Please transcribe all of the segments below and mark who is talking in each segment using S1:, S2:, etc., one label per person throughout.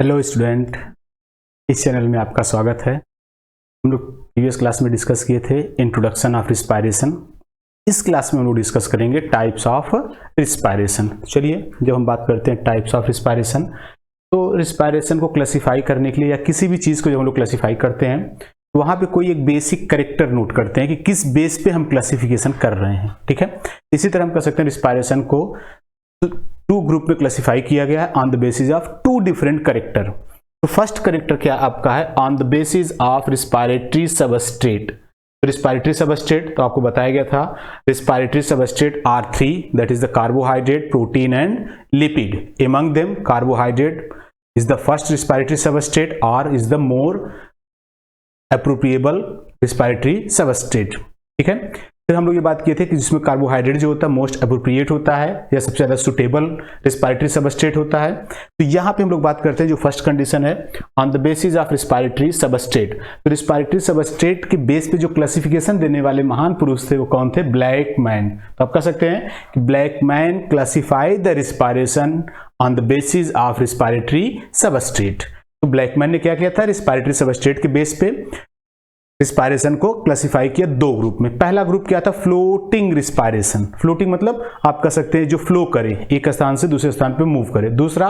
S1: Hello student, इस channel में आपका स्वागत है। हम लोग प्रीवियस क्लास में डिस्कस किए थे इंट्रोडक्शन ऑफ रिस्पायरेशन। इस क्लास में हम लोग डिस्कस करेंगे टाइप्स ऑफ रिस्पायरेशन। चलिए, जब हम बात करते हैं टाइप्स ऑफ रिस्पायरेशन, तो रिस्पायरेशन को क्लासिफाई करने के लिए या किसी भी चीज़ को जब हम लोग क्लासिफाई करते हैं तो वहाँ पे कोई एक बेसिक कैरेक्टर नोट करते हैं कि किस बेस पे हम क्लासिफिकेशन कर रहे हैं। ठीक है, इसी तरह हम कर सकते हैं रिस्पायरेशन को टू ग्रुप में क्लासिफाई किया गया है on the basis of two different character. तो फर्स्ट कैरेक्टर क्या आपका है? On the basis of respiratory substrate. Respiratory substrate तो आपको बताया गया था, respiratory substrate are three, that is the carbohydrate, protein and lipid. Among them carbohydrate is the first respiratory substrate or is the more appropriable respiratory substrate। ठीक है, फिर हम लोग ये बात किए थे कि जिसमें कार्बोहाइड्रेट जो होता है मोस्ट अप्रोप्रिएट होता है या सबसे ज्यादा सुटेबल रिस्पायरेटरी सबस्ट्रेट होता है। तो यहाँ पे हम लोग बात करते हैं जो फर्स्ट कंडीशन है on the basis of respiratory substrate. तो रिस्पायरेटरी सबस्ट्रेट के बेस पे जो क्लासिफिकेशन देने वाले महान पुरुष थे वो कौन थे? ब्लैकमैन। तो आप कह सकते हैं कि Blackman classify the respiration on the basis of respiratory substrate. तो ब्लैकमैन ने क्या किया था? रिस्पायरेटरी सबस्ट्रेट के बेस पे रिस्पायरेशन को क्लासिफाई किया दो ग्रुप में। पहला ग्रुप क्या था? Floating respiration. फ्लोटिंग मतलब आप कह सकते हैं जो फ्लो करे, एक स्थान से दूसरे स्थान पे मूव करे। दूसरा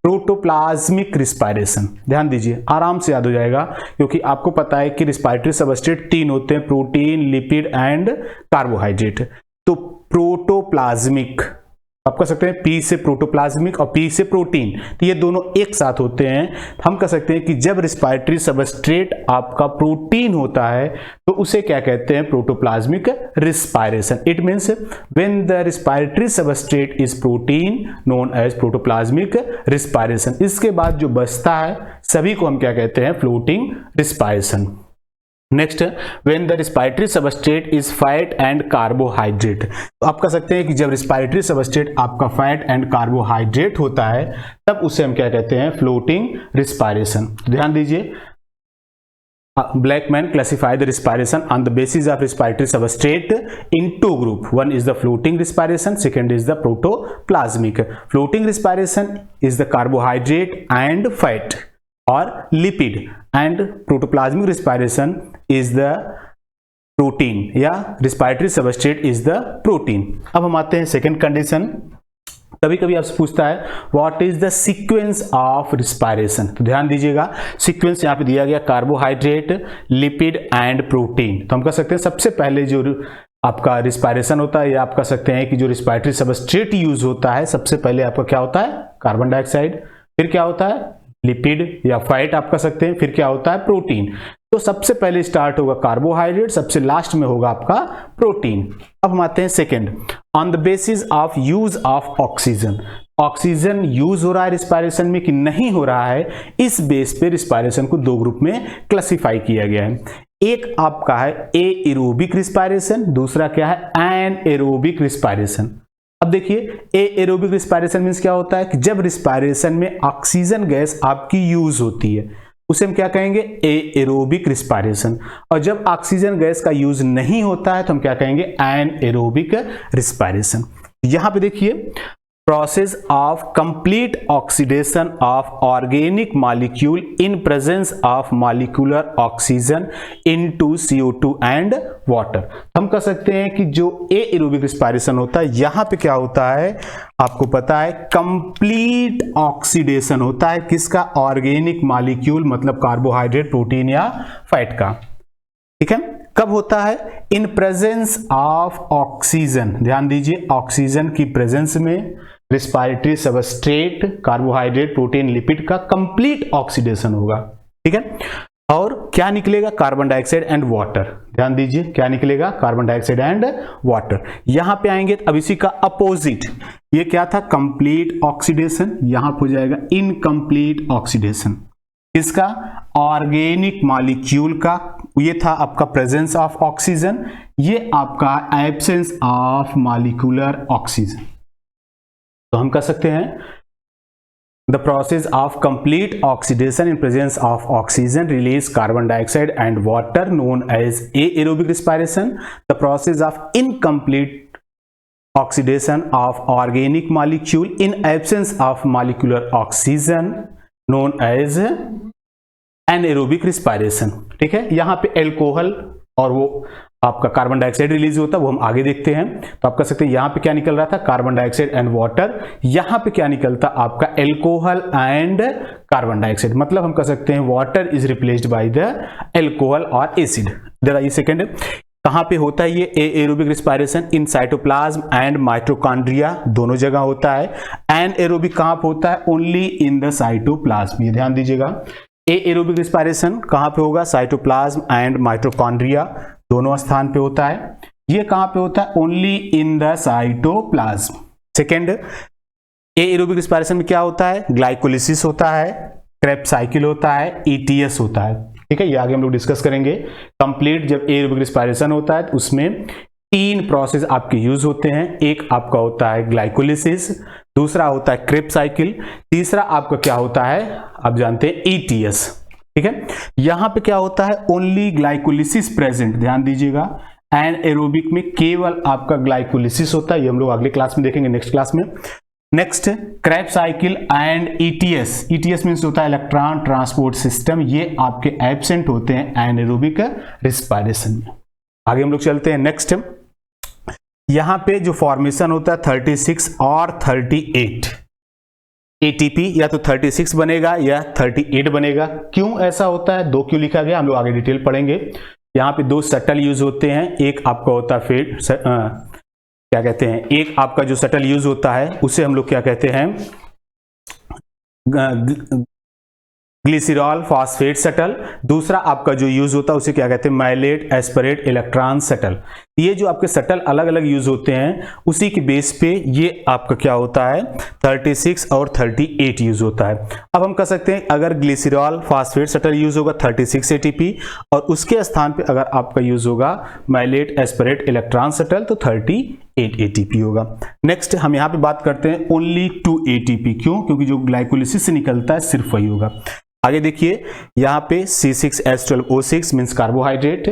S1: प्रोटोप्लाज्मिक रिस्पायरेशन। ध्यान दीजिए, आराम से याद हो जाएगा, क्योंकि आपको पता है कि रिस्पायरेटरी सबस्ट्रेट तीन होते हैं, प्रोटीन, लिपिड एंड कार्बोहाइड्रेट। तो प्रोटोप्लाज्मिक आप कह सकते हैं पी से प्रोटोप्लाज्मिक और पी से प्रोटीन, तो ये दोनों एक साथ होते हैं। हम कह सकते हैं कि जब रिस्पायरेटरी सबस्ट्रेट आपका प्रोटीन होता है तो उसे क्या कहते हैं? Protoplasmic respiration. It means when the respiratory substrate is protein known as protoplasmic respiration. इसके बाद जो बचता है सभी को हम क्या कहते हैं? Floating respiration. Next, when the respiratory substrate is fat and carbohydrate. तो आप कह सकते हैं कि जब रिस्पायरेटरी सबस्ट्रेट आपका फैट एंड कार्बोहाइड्रेट होता है तब उसे हम क्या कहते हैं? Floating respiration. ध्यान दीजिए, Blackman classified the respiration on the basis of respiratory substrate in two group. One is the floating respiration, second is the protoplasmic. Floating respiration is the carbohydrate and fat or lipid, and protoplasmic respiration is the protein या respiratory substrate is the protein। अब हम आते हैं second condition. कभी कभी आपसे पूछता है what is the sequence of respiration. तो ध्यान दीजिएगा, सीक्वेंस यहाँ पे दिया गया कार्बोहाइड्रेट, लिपिड एंड प्रोटीन। तो हम कह सकते हैं सबसे पहले जो आपका रिस्पायरेशन होता है या आप कह सकते हैं कि जो रिस्पायरेटरी सबस्ट्रेट यूज होता है सबसे पहले आपका क्या होता है? Carbon dioxide. फिर क्या होता है? लिपिड या फैट आप कह सकते हैं। फिर क्या होता है? प्रोटीन। तो सबसे पहले स्टार्ट होगा कार्बोहाइड्रेट, सबसे लास्ट में होगा आपका प्रोटीन। अब हम आते हैं second, on the basis of use of oxygen. Oxygen use हो रहा है रिस्पायरेशन में कि नहीं हो रहा है, इस बेस पे रिस्पायरेशन को दो ग्रुप में क्लासिफाई किया गया है। एक आपका है एएरोबिक रिस्पायरेशन, दूसरा क्या है? Anaerobic respiration. अब देखिए, एएरोबिक रिस्पायरेशन मींस क्या होता है कि जब रिस्पायरेशन में ऑक्सीजन गैस आपकी यूज होती है उसे हम क्या कहेंगे? एएरोबिक रिस्पायरेशन। और जब ऑक्सीजन गैस का यूज नहीं होता है तो हम क्या कहेंगे? Anaerobic respiration. यहां पे देखिए, process of complete oxidation of organic molecule in presence of molecular oxygen into CO2 and water। हम कह सकते हैं कि जो एएरोबिक रिस्पायरेशन होता है यहां पे क्या होता है आपको पता है? कंप्लीट ऑक्सीडेशन होता है। किसका? ऑर्गेनिक मॉलिक्यूल मतलब कार्बोहाइड्रेट, प्रोटीन या फैट का। ठीक है, कब होता है? इन प्रेजेंस ऑफ ऑक्सीजन। ध्यान दीजिए, ऑक्सीजन की प्रेजेंस में respiratory substrate, carbohydrate, protein, lipid का कंप्लीट ऑक्सीडेशन होगा। ठीक है, और क्या निकलेगा? Carbon dioxide and water. ध्यान दीजिए, क्या निकलेगा? Carbon dioxide and water. यहां पे आएंगे अब इसी का अपोजिट, ये क्या था? Complete oxidation. यहां हो जाएगा इनकंप्लीट ऑक्सीडेशन। इसका ऑर्गेनिक मॉलिक्यूल का ये था आपका प्रेजेंस ऑफ ऑक्सीजन, ये आपका एब्सेंस ऑफ मॉलिक्यूलर ऑक्सीजन। तो हम कह सकते हैं the process of complete oxidation in presence of oxygen release carbon dioxide and water known as aerobic respiration. The process of incomplete oxidation of organic molecule in absence of molecular oxygen known as anaerobic respiration. ठीक है, यहाँ पे alcohol और वो आपका carbon dioxide release होता है, वो हम आगे देखते हैं। तो आप कह सकते हैं यहाँ पे क्या निकल रहा था, कार्बन डाइऑक्साइड एंड वाटर। यहाँ पे क्या निकलता आपका, एल्कोहल एंड कार्बन डाइऑक्साइड। मतलब हम कह सकते हैं water is replaced by the alcohol और एसिड। जरा ये सेकेंड, कहाँ पे होता है ये aerobic respiration, in cytoplasm and mitochondria, दोनों जगह होता है। एनएरोबिक कहाँ पे होता है, ओनली इन द साइटोप्लाज्म। ये ध्यान दीजिएगा, एएरोबिक रिस्पायरेशन कहाँ पे होगा, साइटोप्लाज्म एंड माइटोकॉन्ड्रिया, दोनों स्थान पे होता है। ये कहाँ पे होता है, only in the cytoplasm. Second, aerobic respiration में क्या होता है, ग्लाइकोलिसिस होता है, क्रेब्स साइकिल होता है, ईटीएस होता है। ठीक है, ये आगे हम लोग डिस्कस करेंगे। कंप्लीट जब एएरोबिक रिस्पायरेशन होता है तो उसमें 3 प्रोसेस आपके यूज होते हैं। एक आपका होता है ग्लाइकोलिसिस, दूसरा होता है क्रेब्स साइकिल, तीसरा आपका क्या होता है, आप जानते हैं ईटीएस। ठीक है, यहां पे क्या होता है, ओनली ग्लाइकोलिसिस प्रेजेंट, ध्यान दीजिएगा। एनाएरोबिक में केवल आपका ग्लाइकोलिसिस होता है, ये हम लोग अगले क्लास में देखेंगे, नेक्स्ट क्लास में। Next, Krebs cycle and ETS. ETS means होता है इलेक्ट्रॉन ट्रांसपोर्ट सिस्टम, ये आपके एब्सेंट होते हैं एनाएरोबिक रिस्पायरेशन में। आगे हम लोग चलते हैं। नेक्स्ट, यहां पे जो फॉर्मेशन होता है 36 और 38 एटीपी, या तो 36 बनेगा या 38 बनेगा। क्यों ऐसा होता है, 2 क्यों लिखा गया, हम लोग आगे डिटेल पढ़ेंगे। यहाँ पे 2 शटल यूज होते हैं, एक आपका होता है क्या कहते हैं, एक आपका जो शटल यूज होता है उसे हम लोग क्या कहते हैं, ग्लिसरॉल फॉस्फेट शटल। दूसरा आपका जो यूज होता है उसे क्या कहते हैं, माइलेट एस्पिरेट इलेक्ट्रॉन शटल। ये जो आपके शटल अलग अलग यूज होते हैं, उसी के बेस पे ये आपका क्या होता है, 36 और 38 यूज होता है। अब हम कह सकते हैं अगर ग्लिसरॉल फॉस्फेट शटल यूज होगा 36 एटीपी, और उसके स्थान पे अगर आपका यूज होगा माइलेट एस्पिरेट इलेक्ट्रॉन शटल तो 38 एटीपी होगा। नेक्स्ट, हम यहाँ पे बात करते हैं ओनली 2 एटीपी। क्यों, क्योंकि जो ग्लाइकोलिसिस से निकलता है सिर्फ वही होगा। आगे देखिए, यहाँ पे C6H12O6 मीन्स कार्बोहाइड्रेट।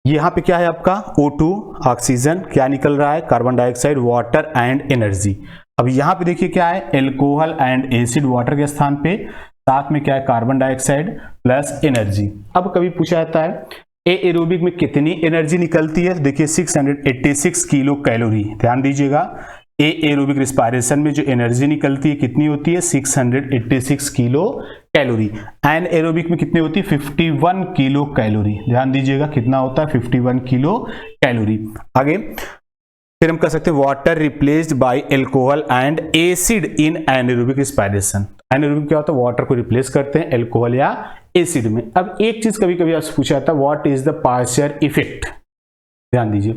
S1: यहाँ पे क्या है आपका O2 ऑक्सीजन, क्या निकल रहा है, carbon dioxide, water and energy. अब यहाँ पे देखिए क्या है, एल्कोहल एंड एसिड वाटर के स्थान पे, साथ में क्या है, कार्बन डाइऑक्साइड प्लस एनर्जी। अब कभी पूछा जाता है एएरोबिक में कितनी एनर्जी निकलती है, देखिए 686 किलो कैलोरी। ध्यान दीजिएगा, एएरोबिक रिस्पायरेशन में जो एनर्जी निकलती है कितनी होती है, 686 किलो कैलोरी। एनाएरोबिक में कितनी होती है, 51 किलो कैलोरी। ध्यान दीजिएगा कितना होता है, 51 किलो कैलोरी। आगे फिर हम कह सकते हैं water replaced by alcohol and acid in anaerobic respiration. Anaerobic क्या होता है, वाटर को रिप्लेस करते हैं एल्कोहल या एसिड में। अब एक चीज कभी कभी आपसे पूछा जाता है, what is the partial effect. ध्यान दीजिए,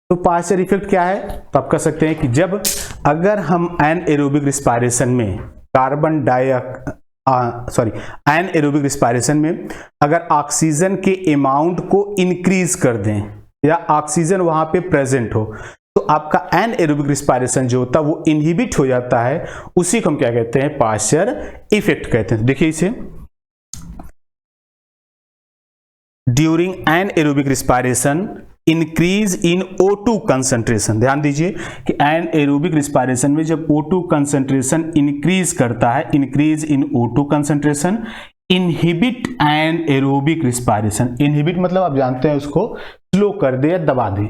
S1: तो पार्शियल इफेक्ट क्या है, तो आप कह सकते हैं कि जब अगर हम एनाएरोबिक रिस्पायरेशन में एनाएरोबिक रिस्पायरेशन में अगर ऑक्सीजन के अमाउंट को इंक्रीज कर दें या ऑक्सीजन वहां पे प्रेजेंट हो, तो आपका एनाएरोबिक रिस्पायरेशन जो होता है वो इनहिबिट हो जाता है। उसी को हम क्या कहते हैं, पार्शियल इफेक्ट कहते हैं। देखिए इसे, during anaerobic respiration increase in O2 concentration. ध्यान दीजिए कि एनाएरोबिक रिस्पायरेशन में जब O2 कंसंट्रेशन इंक्रीज करता है, increase in O2 concentration inhibit anaerobic respiration. Inhibit मतलब आप जानते हैं उसको स्लो कर दे या दबा दे,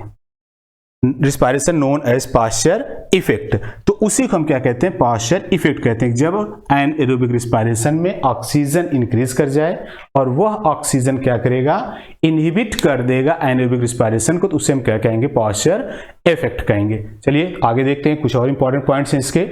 S1: respiration known as partial effect. तो उसी को हम क्या कहते हैं, पार्शियल इफेक्ट कहते हैं। जब एनाएरोबिक रिस्पायरेशन में ऑक्सीजन इंक्रीज कर जाए और वह ऑक्सीजन क्या करेगा, इनहिबिट कर देगा एनाएरोबिक रिस्पायरेशन को, तो उसे हम क्या कहेंगे, पार्शियल इफेक्ट कहेंगे। चलिए आगे देखते हैं, कुछ और इंपॉर्टेंट पॉइंट्स हैं इसके।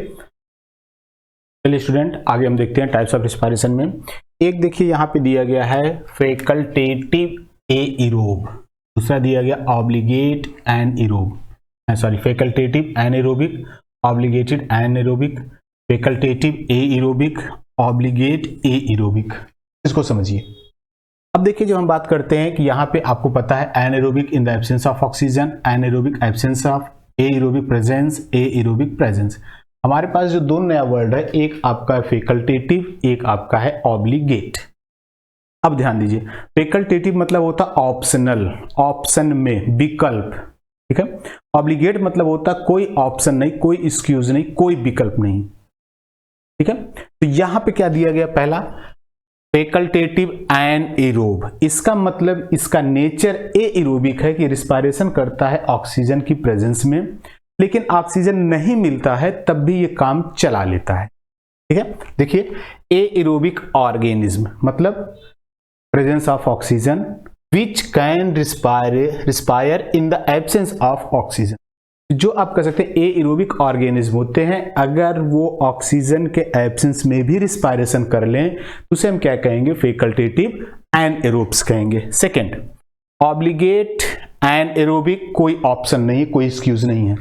S1: चलिए स्टूडेंट, आगे हम देखते हैं टाइप्स ऑफ रिस्पायरेशन में। एक देखिए यहाँ पे दिया गया है फैकल्टेटिव एएरोब, दूसरा दिया गया obligate anaerobe, facultative anaerobic, obligated anaerobic, facultative aerobic, obligate aerobic. इसको समझिए। अब देखिए जब हम बात करते हैं कि यहाँ पे आपको पता है anaerobic in the absence of oxygen, anaerobic absence of aerobic presence, aerobic presence. हमारे पास जो 2 नया वर्ड है, एक आपका है फैकल्टेटिव, एक आपका है ऑब्लिगेट। अब ध्यान दीजिए, फैकल्टेटिव मतलब होता ऑप्शनल, ऑप्शन में विकल्प, ठीक है। ऑब्लिगेट मतलब होता कोई ऑप्शन नहीं, कोई एक्सक्यूज नहीं, कोई विकल्प नहीं, ठीक है। तो यहां पे क्या दिया गया, पहला फैकल्टेटिव एनएरोब, इसका मतलब इसका नेचर एएरोबिक है कि रिस्पायरेशन करता है ऑक्सीजन की प्रेजेंस में, लेकिन ऑक्सीजन नहीं मिलता है तब भी ये काम चला लेता है। ठीक है, देखिए एएरोबिक ऑर्गेनिज्म मतलब presence of oxygen which can respire in the absence of oxygen. जो आप कह सकते हैं एएरोबिक ऑर्गेनिज्म होते हैं, अगर वो ऑक्सीजन के एब्सेंस में भी रिस्पायरेशन कर लें तो उसे हम क्या कहेंगे, फैकल्टेटिव एनएरोब्स कहेंगे। सेकंड, ऑब्लिगेट एनएरोबिक, कोई ऑप्शन नहीं है, कोई एक्सक्यूज नहीं है।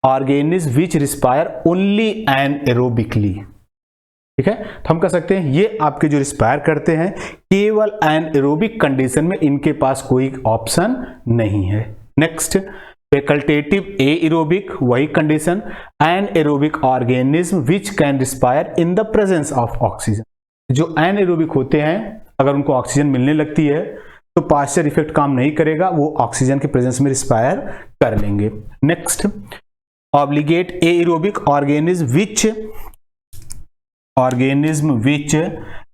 S1: ऑर्गेनिज्म विच रिस्पायर ओनली एनएरोबिकली, ठीक है, तो हम कह सकते हैं ये आपके जो रिस्पायर करते हैं केवल एनएरोबिक कंडीशन में, इनके पास कोई ऑप्शन नहीं है। नेक्स्ट, फैकल्टेटिव एएरोबिक, वही condition, anaerobic organism which can respire in the presence of oxygen. जो एनएरोबिक होते हैं अगर उनको ऑक्सीजन मिलने लगती है तो पाश्चर इफेक्ट काम नहीं करेगा, वो ऑक्सीजन के प्रेजेंस में रिस्पायर कर लेंगे। Next, obligate aerobic organism which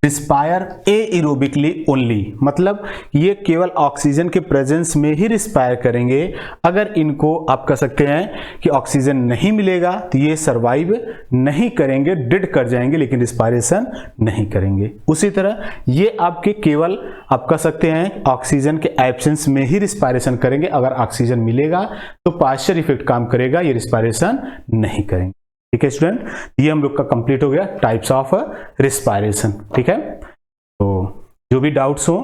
S1: respire aerobically only, मतलब ये केवल ऑक्सीजन के प्रेजेंस में ही रिस्पायर करेंगे। अगर इनको आप कह सकते हैं कि ऑक्सीजन नहीं मिलेगा तो ये सर्वाइव नहीं करेंगे, डेड कर जाएंगे, लेकिन रिस्पायरेशन नहीं करेंगे। उसी तरह ये आपके केवल आप कह सकते हैं ऑक्सीजन के एब्सेंस में ही रिस्पायरेशन करेंगे, अगर ऑक्सीजन मिलेगा तो पाश्चर इफेक्ट काम करेगा, ये रिस्पायरेशन नहीं करेंगे। ठीक है स्टूडेंट, ये हम लोग का कंप्लीट हो गया टाइप्स ऑफ रिस्पायरेशन। ठीक है, तो जो भी डाउट्स हो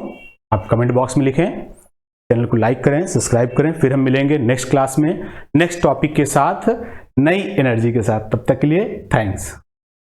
S1: आप कमेंट बॉक्स में लिखें, चैनल को लाइक करें, सब्सक्राइब करें। फिर हम मिलेंगे नेक्स्ट क्लास में नेक्स्ट टॉपिक के साथ, नई एनर्जी के साथ। तब तक के लिए थैंक्स।